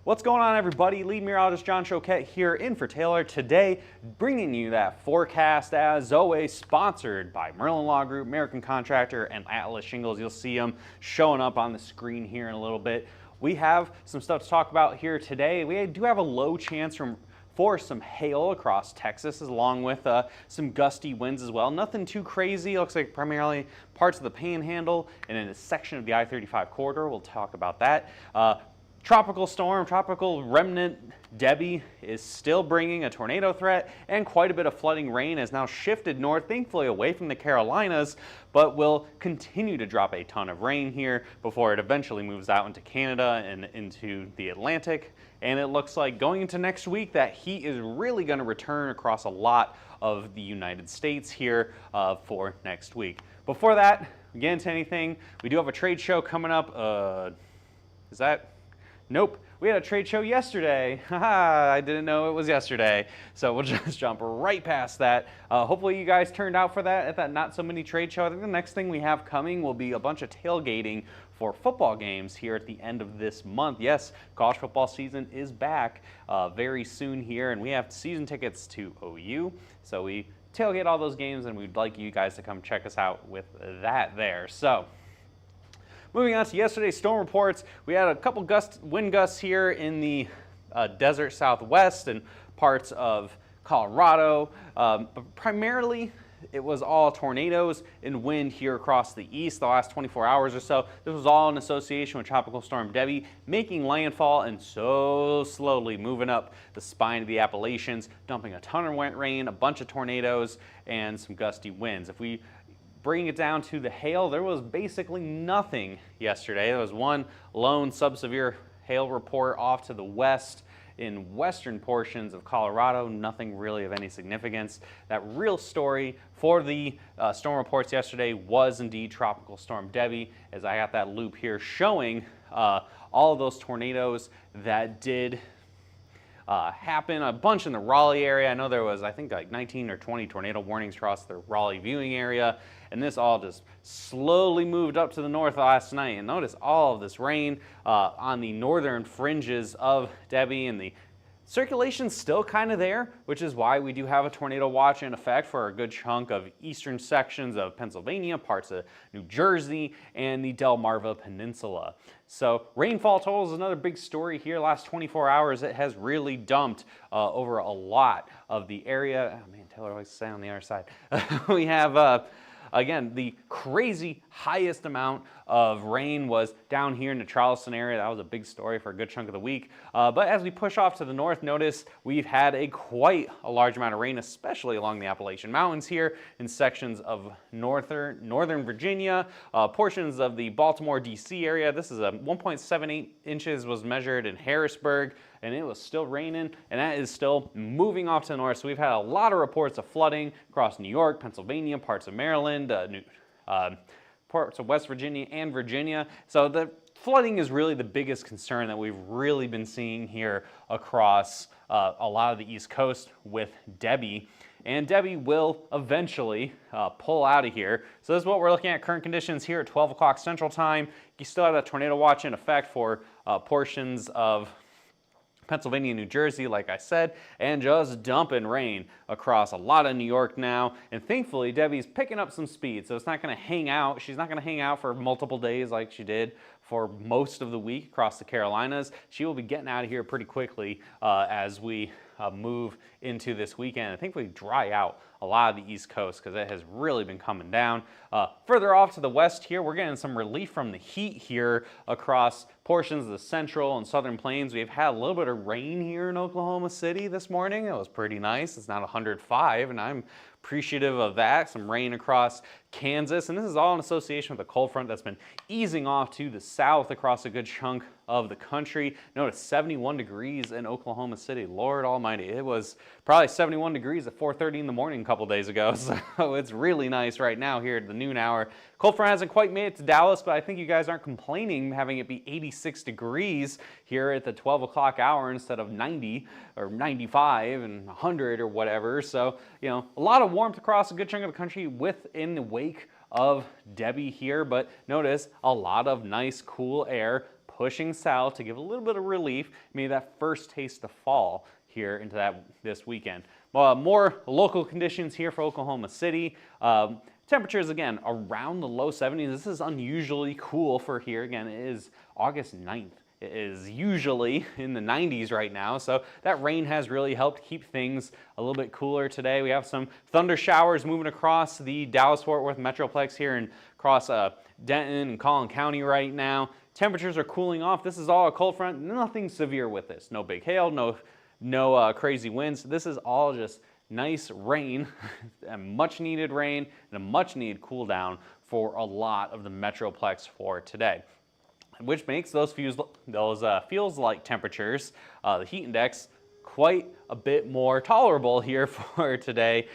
What's going on, everybody? Lead meteorologist John Choquette here in for Taylor today, bringing you that forecast as always, sponsored by Merlin Law Group, American Contractor, and Atlas Shingles. You'll see them showing up on the screen here in a little bit. We have some stuff to talk about here today. We do have a low chance for some hail across Texas, along with some gusty winds as well. Nothing too crazy. It looks like primarily parts of the Panhandle and in a section of the I-35 corridor. We'll talk about that. Tropical remnant Debby is still bringing a tornado threat, and quite a bit of flooding rain has now shifted north, thankfully away from the Carolinas, but will continue to drop a ton of rain here before it eventually moves out into Canada and into the Atlantic. And it looks like going into next week that heat is really going to return across a lot of the United States here for next week. Before that, we get into anything, we do have a trade show coming up. Nope, we had a trade show yesterday. Haha, I didn't know it was yesterday. So we'll just jump right past that. Hopefully you guys turned out for that at that Not So Many trade show. I think the next thing we have coming will be a bunch of tailgating for football games here at the end of this month. Yes, college football season is back very soon here, and we have season tickets to OU. So we tailgate all those games, and we'd like you guys to come check us out with that there. So moving on to yesterday's storm reports, we had a couple wind gusts here in the desert southwest and parts of Colorado, but primarily it was all tornadoes and wind here across the east the last 24 hours or so. This was all in association with Tropical Storm Debby making landfall and so slowly moving up the spine of the Appalachians, dumping a ton of rain, a bunch of tornadoes, and some gusty winds. If we bring it down to the hail, there was basically nothing yesterday. There was one lone subsevere hail report off to the west in western portions of Colorado, nothing really of any significance. That real story for the storm reports yesterday was indeed Tropical Storm Debby, as I got that loop here showing all of those tornadoes that did happen, a bunch in the Raleigh area. I know there was, I think, like 19 or 20 tornado warnings across the Raleigh viewing area, and this all just slowly moved up to the north last night. And notice all of this rain on the northern fringes of Debby, and the circulation's still kind of there, which is why we do have a tornado watch in effect for a good chunk of eastern sections of Pennsylvania, parts of New Jersey, and the Delmarva Peninsula. So rainfall totals is another big story here. Last 24 hours, it has really dumped over a lot of the area. Oh man, Taylor likes to say on the other side. We have again, the crazy highest amount of rain was down here in the Charleston area. That was a big story for a good chunk of the week. But as we push off to the north, notice we've had quite a large amount of rain, especially along the Appalachian Mountains here in sections of northern Virginia, portions of the Baltimore, D.C. area. This is a 1.78 inches was measured in Harrisburg, and it was still raining, and that is still moving off to the north. So we've had a lot of reports of flooding across New York, Pennsylvania, parts of Maryland, parts of West Virginia and Virginia. So the flooding is really the biggest concern that we've really been seeing here across a lot of the East Coast with Debby. And Debby will eventually pull out of here. So this is what we're looking at, current conditions here at 12 o'clock Central Time. You still have that tornado watch in effect for portions of Pennsylvania, New Jersey, like I said, and just dumping rain across a lot of New York now. And thankfully, Debby's picking up some speed, so it's not going to hang out. She's not going to hang out for multiple days like she did for most of the week across the Carolinas. She will be getting out of here pretty quickly as we move into this weekend. I think we dry out a lot of the East Coast because it has really been coming down. Further off to the west here, we're getting some relief from the heat here across portions of the central and southern plains. We've had a little bit of rain here in Oklahoma City this morning. It was pretty nice. It's not 105, and I'm appreciative of that. Some rain across Kansas, and this is all in association with a cold front that's been easing off to the south across a good chunk of the country. Notice 71 degrees in Oklahoma City. Lord almighty, it was probably 71 degrees at 4:30 in the morning a couple days ago, so it's really nice right now here at the noon hour. Cold front hasn't quite made it to Dallas, but I think you guys aren't complaining having it be 86 degrees here at the 12 o'clock hour instead of 90 or 95 and 100 or whatever. So, you know, a lot of warmth across a good chunk of the country within the wake of Debby here, but notice a lot of nice cool air pushing south to give a little bit of relief, maybe that first taste of fall here into this weekend. More local conditions here for Oklahoma City. Temperatures, again, around the low 70s. This is unusually cool for here. Again, it is August 9th. It is usually in the 90s right now, so that rain has really helped keep things a little bit cooler today. We have some thunder showers moving across the Dallas-Fort Worth Metroplex here and across Denton and Collin County right now. Temperatures are cooling off. This is all a cold front. Nothing severe with this. No big hail, no crazy winds. This is all just nice rain, a much needed rain, and a much needed cool down for a lot of the Metroplex for today, which makes those feels like temperatures, the heat index, quite a bit more tolerable here for today.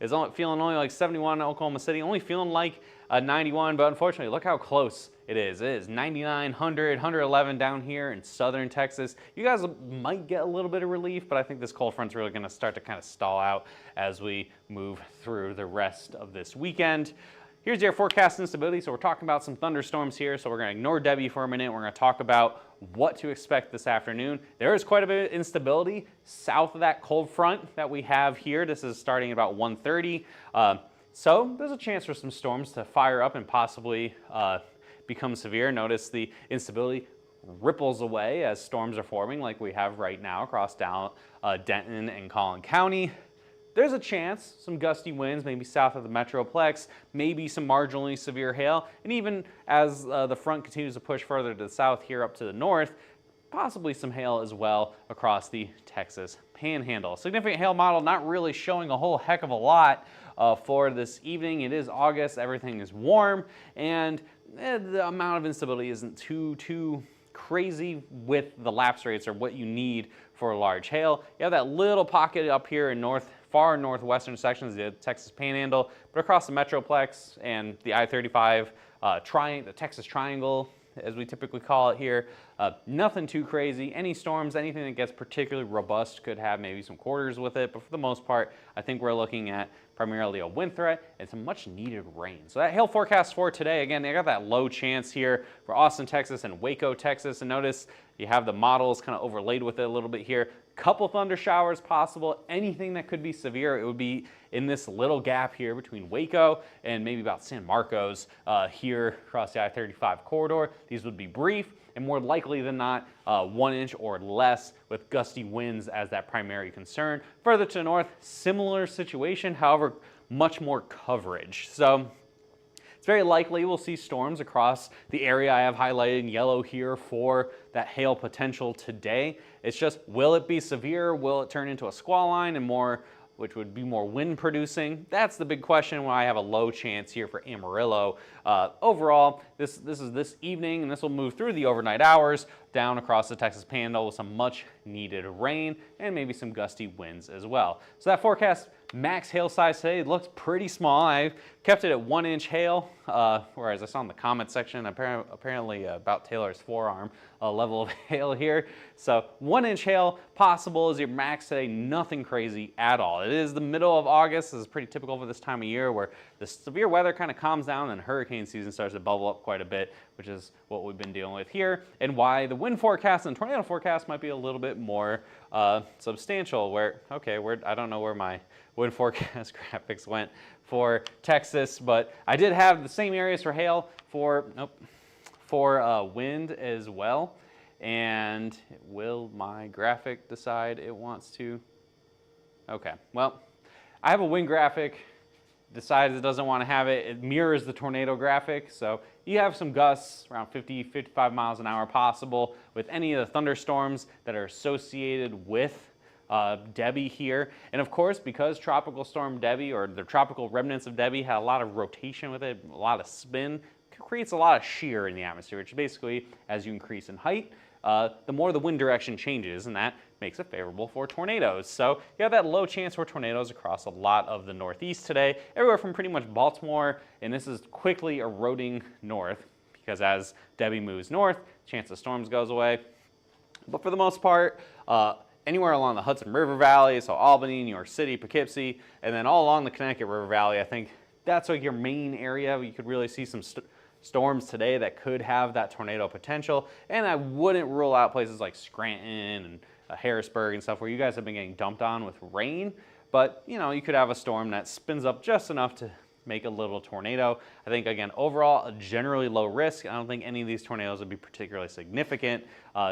It's feeling only like 71 in Oklahoma City, only feeling like 91, but unfortunately, look how close it is. It is 99, 100, 111 down here in southern Texas. You guys might get a little bit of relief, but I think this cold front's really going to start to kind of stall out as we move through the rest of this weekend. Here's your forecast instability. So we're talking about some thunderstorms here. So we're going to ignore Debby for a minute. We're going to talk about what to expect this afternoon. There is quite a bit of instability south of that cold front that we have here. This is starting at about 1:30. So there's a chance for some storms to fire up and possibly become severe. Notice the instability ripples away as storms are forming like we have right now across Denton and Collin County. There's a chance some gusty winds, maybe south of the Metroplex, maybe some marginally severe hail, and even as the front continues to push further to the south here up to the north, possibly some hail as well across the Texas Panhandle. Significant hail model not really showing a whole heck of a lot for this evening. It is August, everything is warm, and the amount of instability isn't too crazy with the lapse rates or what you need for a large hail. You have that little pocket up here in far northwestern sections of the Texas Panhandle, but across the Metroplex and the I-35 the Texas Triangle, as we typically call it here, nothing too crazy. Any storms, anything that gets particularly robust could have maybe some quarters with it, but for the most part, I think we're looking at primarily a wind threat and some much needed rain. So that hail forecast for today, again, they got that low chance here for Austin, Texas and Waco, Texas. And notice you have the models kind of overlaid with it a little bit here. Couple thunder showers possible. Anything that could be severe, it would be in this little gap here between Waco and maybe about San Marcos here across the I-35 corridor. These would be brief and more likely than not 1 inch or less with gusty winds as that primary concern. Further to the north, similar situation, however, much more coverage. So it's very likely we'll see storms across the area I have highlighted in yellow here for that hail potential today. It's just, will it be severe? Will it turn into a squall line and which would be more wind producing? That's the big question why I have a low chance here for Amarillo. Overall, this is this evening, and this will move through the overnight hours down across the Texas Panhandle with some much needed rain and maybe some gusty winds as well. So that forecast max hail size today looks pretty small. I've kept it at 1 inch hail, whereas I saw in the comment section apparently about Taylor's forearm level of hail here. So 1 inch hail possible is your max today, nothing crazy at all. It is the middle of August. This is pretty typical for this time of year where the severe weather kind of calms down and hurricane season starts to bubble up quite a bit, which is what we've been dealing with here, and why the wind forecast and tornado forecast might be a little bit more substantial. I don't know where my wind forecast graphics went for Texas, but I did have the same areas for hail for wind as well. And will my graphic decide it wants to? Okay, well, I have a wind graphic, decides it doesn't want to have it. It mirrors the tornado graphic, so you have some gusts around 50, 55 miles an hour possible with any of the thunderstorms that are associated with Debby here. And of course, because Tropical Storm Debby, or the tropical remnants of Debby, had a lot of rotation with it, a lot of spin, creates a lot of shear in the atmosphere, which basically, as you increase in height, the more the wind direction changes, and that makes it favorable for tornadoes. So you have that low chance for tornadoes across a lot of the Northeast today, everywhere from pretty much Baltimore, and this is quickly eroding north, because as Debby moves north, chance of storms goes away. But for the most part, anywhere along the Hudson River Valley, so Albany, New York City, Poughkeepsie, and then all along the Connecticut River Valley, I think that's like your main area where you could really see some storms today that could have that tornado potential, and I wouldn't rule out places like Scranton and Harrisburg and stuff where you guys have been getting dumped on with rain, but you know, you could have a storm that spins up just enough to make a little tornado. I think, again, overall, a generally low risk. I don't think any of these tornadoes would be particularly significant.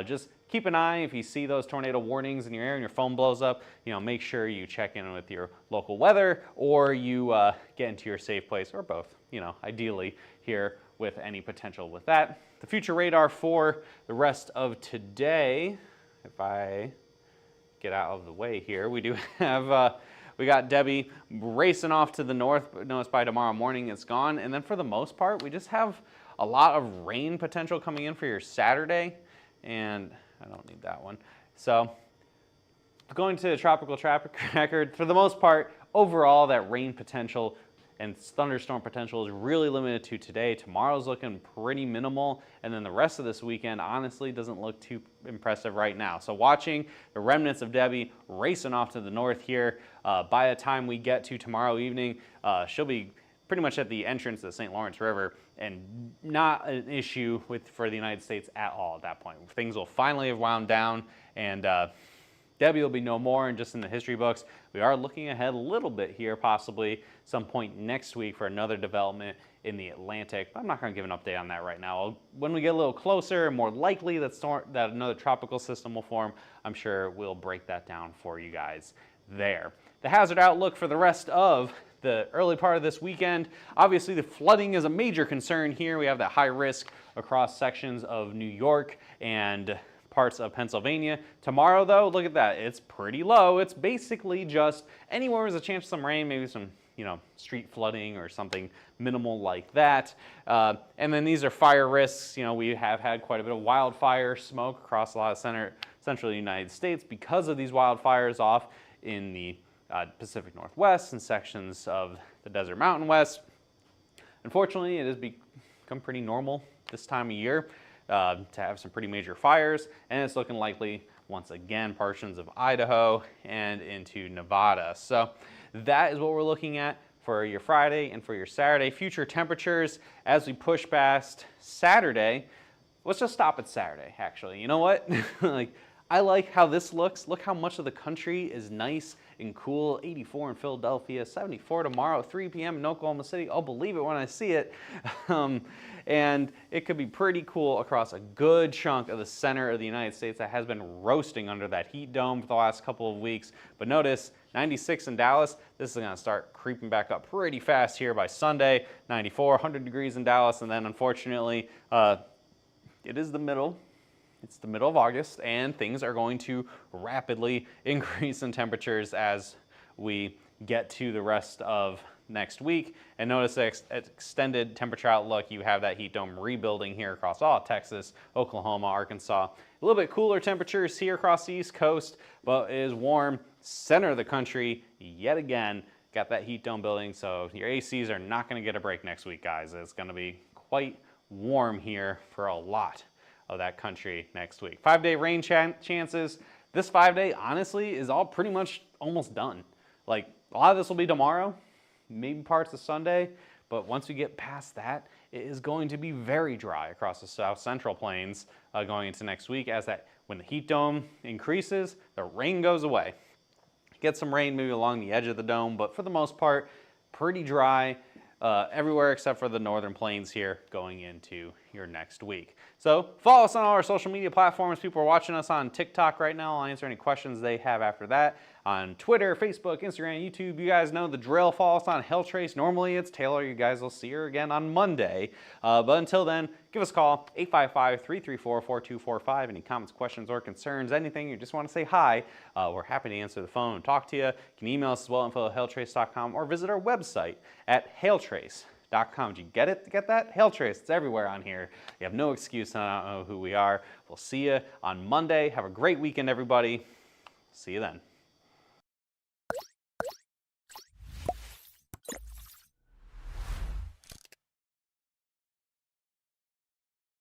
Just keep an eye if you see those tornado warnings in your area and your phone blows up, you know, make sure you check in with your local weather, or you get into your safe place, or both, you know, ideally here with any potential with that. The future radar for the rest of today, if I get out of the way here, we do have we got Debby racing off to the north, but notice by tomorrow morning it's gone. And then for the most part, we just have a lot of rain potential coming in for your Saturday. And I don't need that one. So going to the tropical traffic record, for the most part, overall that rain potential and thunderstorm potential is really limited to today. Tomorrow's looking pretty minimal, and then the rest of this weekend honestly doesn't look too impressive right now. So watching the remnants of Debby racing off to the north here. By the time we get to tomorrow evening, she'll be pretty much at the entrance of the St. Lawrence River, and not an issue for the United States at all at that point. Things will finally have wound down, and Debby will be no more and just in the history books. We are looking ahead a little bit here, possibly some point next week for another development in the Atlantic. But I'm not going to give an update on that right now. When we get a little closer and more likely that another tropical system will form, I'm sure we'll break that down for you guys there. The hazard outlook for the rest of the early part of this weekend. Obviously, the flooding is a major concern here. We have that high risk across sections of New York and parts of Pennsylvania. Tomorrow, though, look at that. It's pretty low. It's basically just anywhere there's a chance of some rain, maybe some, you know, street flooding or something minimal like that. And then these are fire risks. You know, we have had quite a bit of wildfire smoke across a lot of central United States because of these wildfires off in the Pacific Northwest and sections of the Desert Mountain West. Unfortunately, it has become pretty normal this time of year to have some pretty major fires, and it's looking likely once again portions of Idaho and into Nevada. So that is what we're looking at for your Friday and for your Saturday. Future temperatures as we push past Saturday. Let's just stop at Saturday, actually. You know what? I like how this looks. Look how much of the country is nice and cool. 84 in Philadelphia, 74 tomorrow, 3 p.m. in Oklahoma City. I'll believe it when I see it. And it could be pretty cool across a good chunk of the center of the United States that has been roasting under that heat dome for the last couple of weeks. But notice 96 in Dallas. This is going to start creeping back up pretty fast here by Sunday. 94, 100 degrees in Dallas. And then unfortunately, it is the middle. It's the middle of August, and things are going to rapidly increase in temperatures as we get to the rest of next week. And notice the extended temperature outlook. You have that heat dome rebuilding here across all Texas, Oklahoma, Arkansas. A little bit cooler temperatures here across the East Coast, but it is warm center of the country yet again. Got that heat dome building, so your ACs are not going to get a break next week, guys. It's going to be quite warm here for a lot of that country next week. 5-day rain chances. This 5-day, honestly, is all pretty much almost done. Like, a lot of this will be tomorrow, maybe parts of Sunday, but once we get past that, it is going to be very dry across the south central plains going into next week, as that when the heat dome increases, the rain goes away. Get some rain maybe along the edge of the dome, but for the most part, pretty dry everywhere except for the northern plains here going into your next week. So follow us on all our social media platforms. People are watching us on TikTok right now. I'll answer any questions they have after that. On Twitter, Facebook, Instagram, YouTube, you guys know the drill. Follow us on Helltrace. Normally it's Taylor. You guys will see her again on Monday. But until then, give us a call, 855-334-4245. Any comments, questions, or concerns, anything, you just want to say hi, we're happy to answer the phone and talk to you. You can email us as well, info@hailtrace.com, or visit our website at hailtrace.com. Did you get it? Get that? Hailtrace, it's everywhere on here. You have no excuse to not know who we are. We'll see you on Monday. Have a great weekend, everybody. See you then.